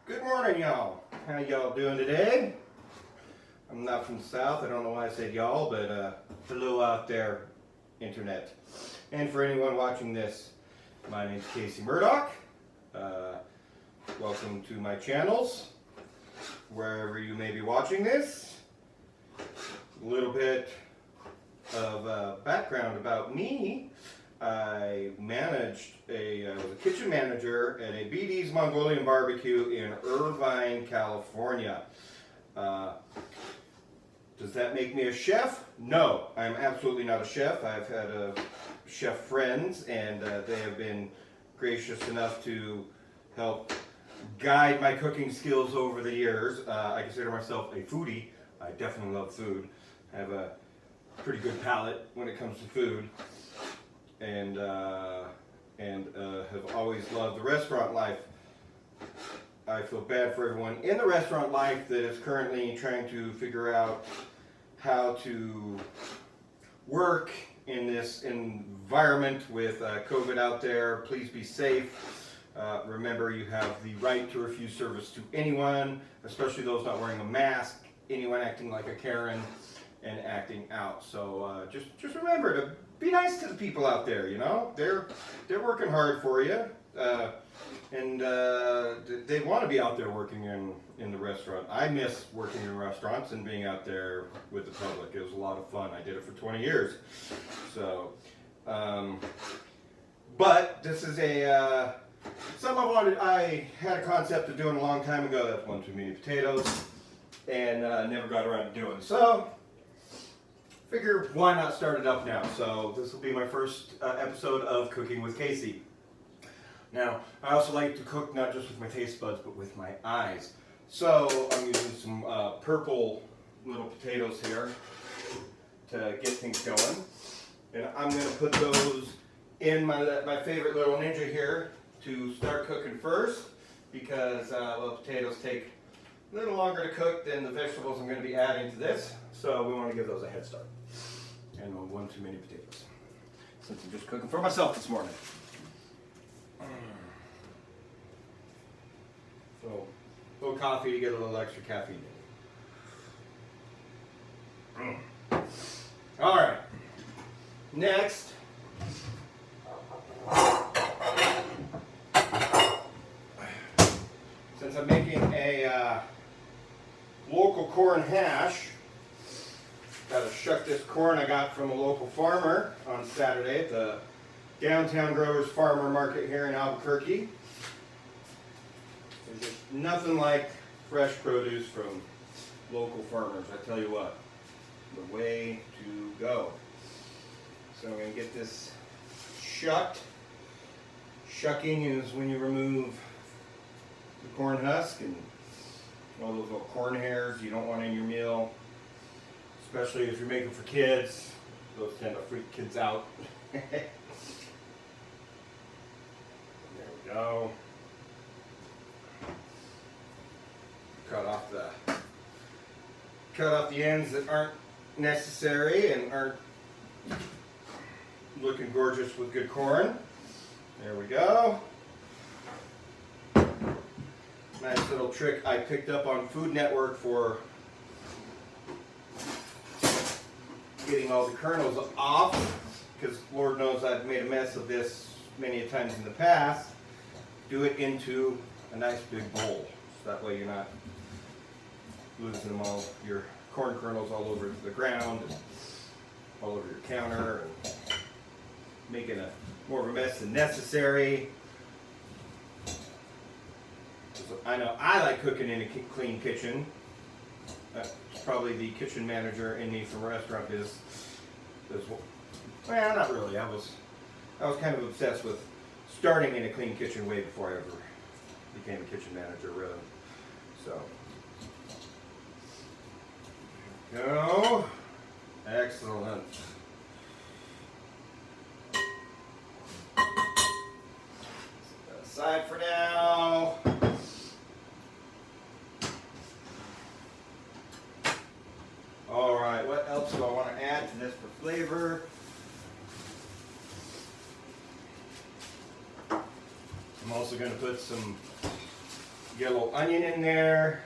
Good morning, y'all. How y'all doing today? I'm not from the South. I don't know why I said y'all, but hello out there, internet. And for anyone watching this, my name's Casey Murdoch. Welcome to my channels, wherever you may be watching this. A little bit of background about me. I was a kitchen manager at a BD's Mongolian barbecue in Irvine, California. Does that make me a chef? No, I'm absolutely not a chef. I've had chef friends, and they have been gracious enough to help guide my cooking skills over the years. I consider myself a foodie. I definitely love food. I have a pretty good palate when it comes to food. And have always loved the restaurant life. I feel bad for everyone in the restaurant life that is currently trying to figure out how to work in this environment with COVID out there. Please be safe. Remember, you have the right to refuse service to anyone, especially those not wearing a mask, anyone acting like a Karen, and acting out. So just remember to be nice to the people out there. You know, they're working hard for you, and they want to be out there working in the restaurant. I miss working in restaurants and being out there with the public. It was a lot of fun. I did it for 20 years. So, but this is something I had a concept of doing a long time ago. That's one too many potatoes, and never got around to doing. So figure why not start it up now. So this will be my first episode of Cooking with Casey. Now, I also like to cook not just with my taste buds, but with my eyes. So I'm using some purple little potatoes here to get things going. And I'm going to put those in my favorite little Ninja here to start cooking first, because potatoes take a little longer to cook than the vegetables I'm going to be adding to this. So we want to give those a head start. And one too many potatoes, since I'm just cooking for myself this morning. So a little coffee to get a little extra caffeine in. All right. Next, since I'm making a local corn hash, gotta shuck this corn I got from a local farmer on Saturday at the Downtown Growers Farmer Market here in Albuquerque. There's just nothing like fresh produce from local farmers. I tell you what, the way to go. So I'm gonna get this shucked. Shucking is when you remove the corn husk and all those little corn hairs you don't want in your meal. Especially if you're making for kids, those tend to freak kids out. There we go. Cut off the ends that aren't necessary and aren't looking gorgeous with good corn. There we go. Nice little trick I picked up on Food Network for getting all the kernels off, because Lord knows I've made a mess of this many a times in the past. Do it into a nice big bowl, so that way you're not losing them all, your corn kernels all over the ground and all over your counter, and making more of a mess than necessary. So I know I like cooking in a clean kitchen. Probably the kitchen manager in me from a restaurant is well, not really. I was kind of obsessed with starting in a clean kitchen way before I ever became a kitchen manager, really. So, go. Excellent. Set that aside for now. Alright, what else do I want to add to this for flavor? I'm also going to put some Get a little onion in there.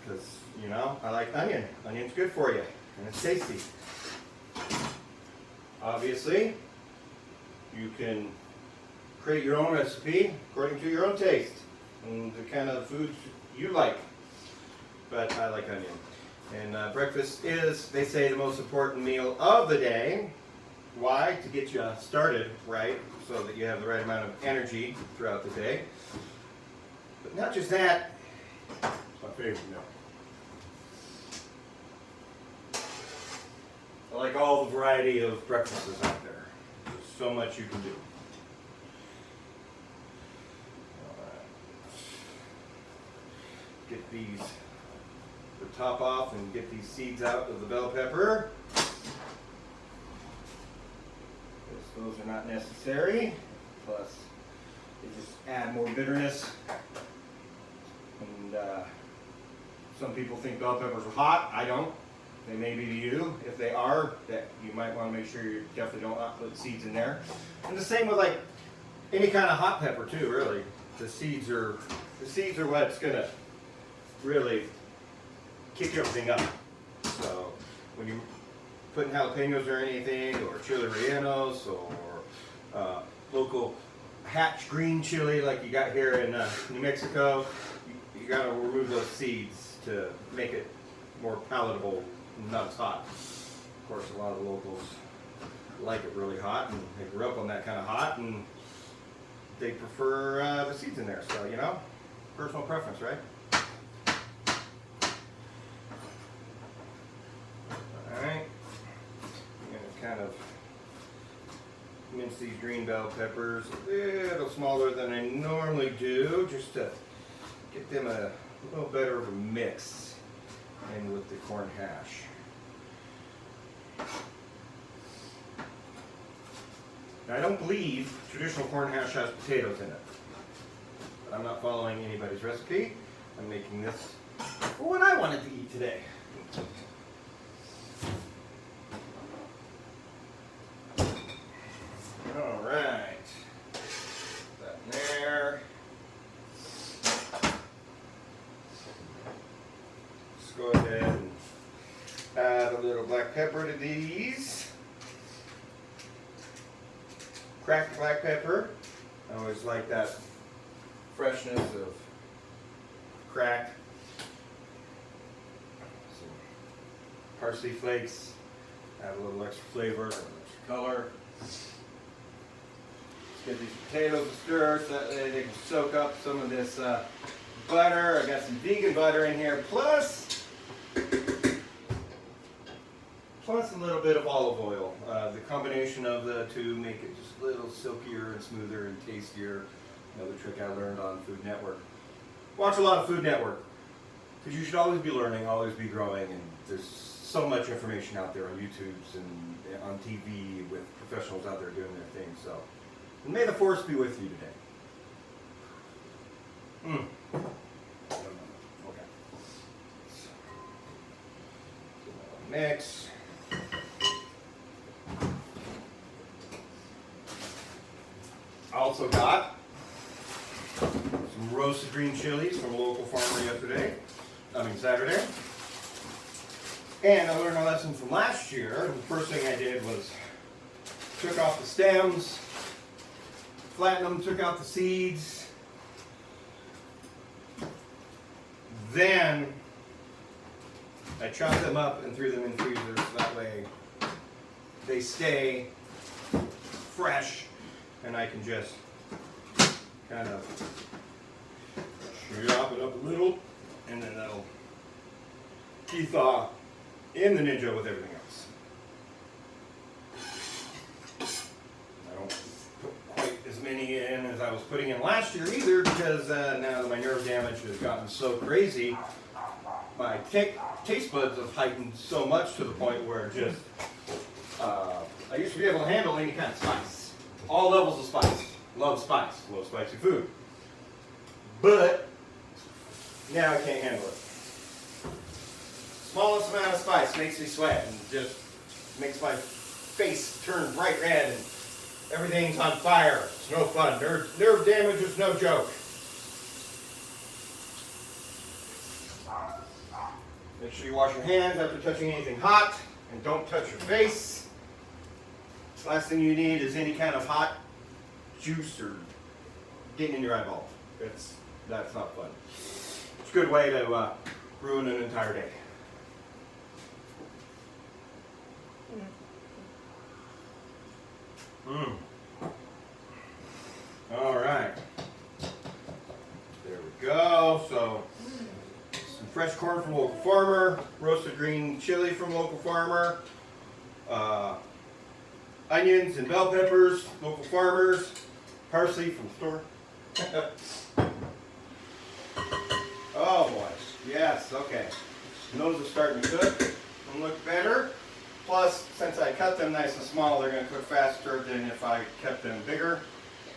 Because, you know, I like onion. Onion's good for you. And it's tasty. Obviously, you can create your own recipe according to your own taste and the kind of foods you like. But I like onion. And breakfast is, they say, the most important meal of the day. Why? To get you started right, so that you have the right amount of energy throughout the day. But not just that, it's my favorite meal. I like all the variety of breakfasts out there. There's so much you can do. Get the top off and get these seeds out of the bell pepper. Those are not necessary. Plus, they just add more bitterness. And some people think bell peppers are hot. I don't. They may be to you. If they are, that you might want to make sure you definitely don't put seeds in there. And the same with like any kind of hot pepper too. Really, the seeds are what's gonna really kick everything up. So when you're putting jalapenos or anything, or chili rellenos, or local hatch green chili like you got here in New Mexico, you got to remove those seeds to make it more palatable and not as hot. Of course, a lot of the locals like it really hot, and they grew up on that kind of hot, and they prefer the seeds in there. So, you know, personal preference, right? Alright, I'm going to kind of mince these green bell peppers a little smaller than I normally do, just to get them a little better of a mix in with the corn hash. Now, I don't believe traditional corn hash has potatoes in it, but I'm not following anybody's recipe. I'm making this for what I wanted to eat today. All right, that in there. Let's go ahead and add a little black pepper to these. Cracked black pepper. I always like that freshness of cracked. Some parsley flakes. Add a little extra flavor, extra color. Get these potatoes to stir so that they can soak up some of this butter. I got some vegan butter in here, plus a little bit of olive oil. The combination of the two make it just a little silkier and smoother and tastier. Another trick I learned on Food Network. Watch a lot of Food Network, because you should always be learning, always be growing, and there's so much information out there on YouTubes and on TV with professionals out there doing their thing. So. And may the force be with you today. Okay. Mix. I also got some roasted green chilies from a local farmer Saturday. And I learned a lesson from last year. The first thing I did was took off the stems, flattened them, took out the seeds. Then I chopped them up and threw them in freezers so that way they stay fresh and I can just kind of chop it up a little and then that'll thaw in the Ninja with everything else. I don't put quite as many in as I was putting in last year either because now that my nerve damage has gotten so crazy, my taste buds have heightened so much to the point where just I used to be able to handle any kind of spice. All levels of spice. Love spice. Love spicy food. But now I can't handle it. Smallest amount of spice makes me sweat and just makes my face turn bright red and everything's on fire. It's no fun. Nerve damage is no joke. Make sure you wash your hands after touching anything hot, and don't touch your face. The last thing you need is any kind of hot juice or getting in your eyeball. That's not fun. It's a good way to ruin an entire day. All right. There we go. So, some fresh corn from local farmer, roasted green chili from local farmer, onions and bell peppers, local farmers, parsley from store. Oh boy. Yes, okay. And those are starting to cook and look better. Plus, since I cut them nice and small, they're going to cook faster than if I kept them bigger.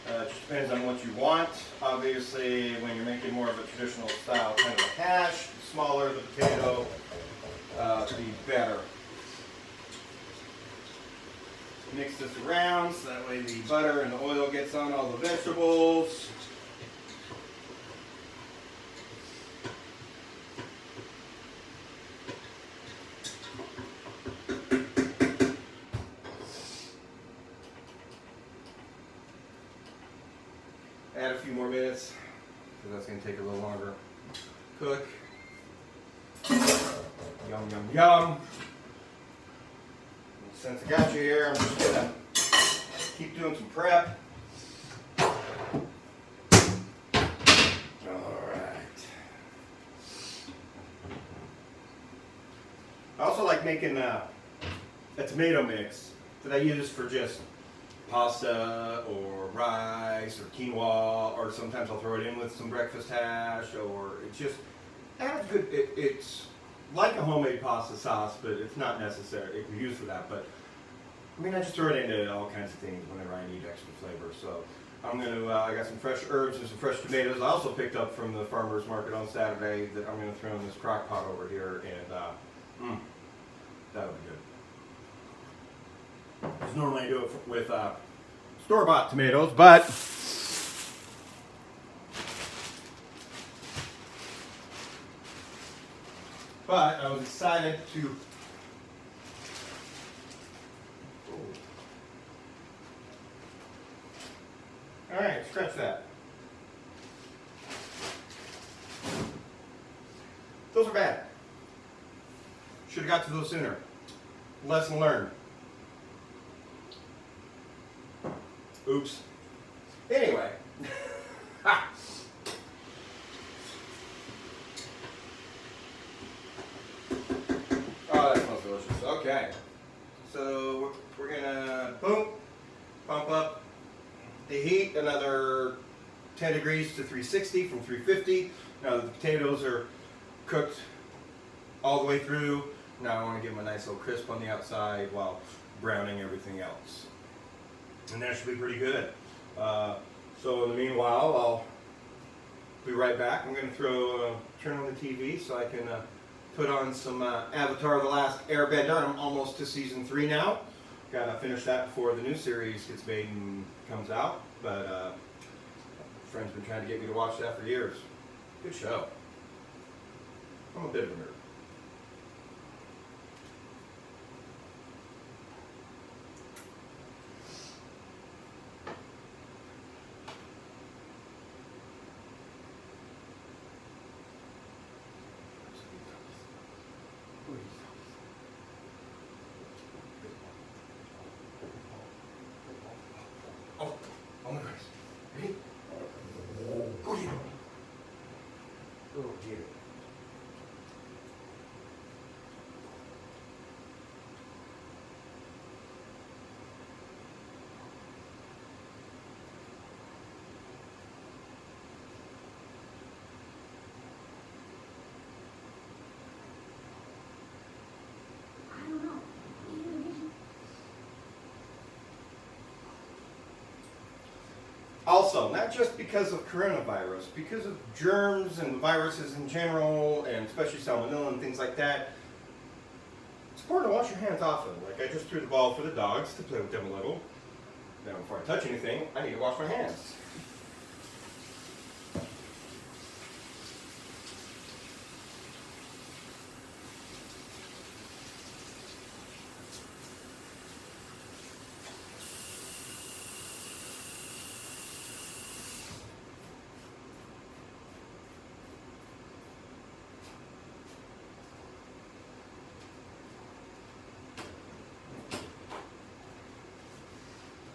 It just depends on what you want. Obviously, when you're making more of a traditional style kind of a hash, the smaller the potato, the better. Mix this around so that way the butter and the oil gets on all the vegetables. Add a few more minutes, because that's going to take a little longer to cook. Yum, yum, yum. And since I got you here, I'm just going to keep doing some prep. Alright. I also like making a tomato mix that I use for just pasta or rice or quinoa, or sometimes I'll throw it in with some breakfast hash, or it's just adds good. It's like a homemade pasta sauce, but it's not necessary. It can be used for that, but I mean, I just throw it into all kinds of things whenever I need extra flavor. So I'm going to, I got some fresh herbs and some fresh tomatoes. I also picked up from the farmer's market on Saturday that I'm going to throw in this crock pot over here, and that'll be good. Because normally I do it with store-bought tomatoes, but I was excited to all right, scratch that. Those are bad. Should have got to those sooner. Lesson learned. Oops. Anyway. Oh, that smells delicious. Okay. So we're gonna pump up the heat another 10 degrees to 360 from 350. Now the potatoes are cooked all the way through. Now I want to give them a nice little crisp on the outside while browning everything else. And that should be pretty good. So in the meanwhile, I'll be right back. I'm going to turn on the TV so I can put on some Avatar: The Last Airbender. I'm almost to season 3 now. Got to finish that before the new series gets made and comes out. But a friend's been trying to get me to watch that for years. Good show. I'm a bit of a nerd. Oh my goodness. Ready? Go get it. Go get it. Also, not just because of coronavirus, because of germs and viruses in general, and especially salmonella and things like that, it's important to wash your hands often. Like I just threw the ball for the dogs to play with them a little. Now before I touch anything, I need to wash my hands.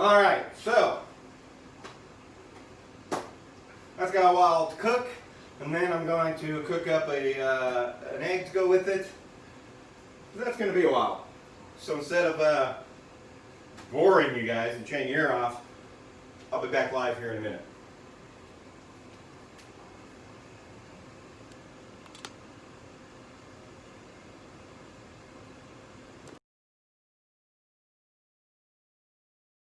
All right, so that's got a while to cook, and then I'm going to cook up an egg to go with it. That's going to be a while. So instead of boring you guys and turning your ear off, I'll be back live here in a minute.